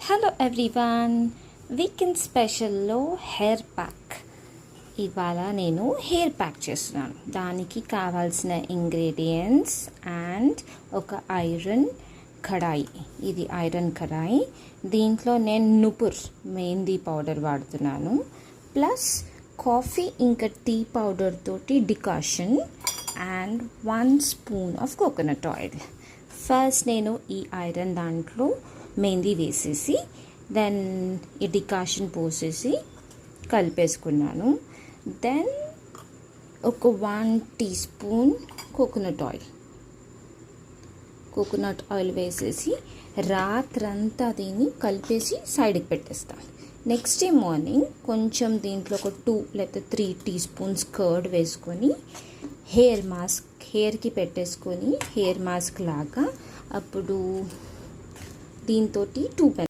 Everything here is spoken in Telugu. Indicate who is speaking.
Speaker 1: హలో ఎవ్రీవన్, వీకెండ్ స్పెషల్లో హెయిర్ ప్యాక్. ఇవాళ నేను హెయిర్ ప్యాక్ చేస్తున్నాను. దానికి కావాల్సిన ఇంగ్రీడియంట్స్ అండ్ ఒక ఐరన్ కడాయి. ఇది ఐరన్ కడాయి. దీంట్లో నేను నుపుర్ మెహందీ పౌడర్ వాడుతున్నాను, ప్లస్ కాఫీ ఇంకా టీ పౌడర్ తోటి decoction and 1 spoon of coconut oil. First నేను ఈ ఐరన్ దాంట్లో మెహందీ వేసేసి దెన్ ఈ డికాషన్ పోసేసి కలిపేసుకున్నాను. దెన్ ఒక 1 టీ స్పూన్ కోకోనట్ ఆయిల్ వేసేసి రాత్రంతా దీన్ని కలిపేసి సైడ్కి పెట్టేస్తాను. నెక్స్ట్ డే మార్నింగ్ కొంచెం దీంట్లో ఒక 2 లేదా 3 టీ స్పూన్స్ కర్డ్ వేసుకొని హెయిర్కి పెట్టేసుకొని హెయిర్ మాస్క్ లాగా అప్పుడు దీంతో 2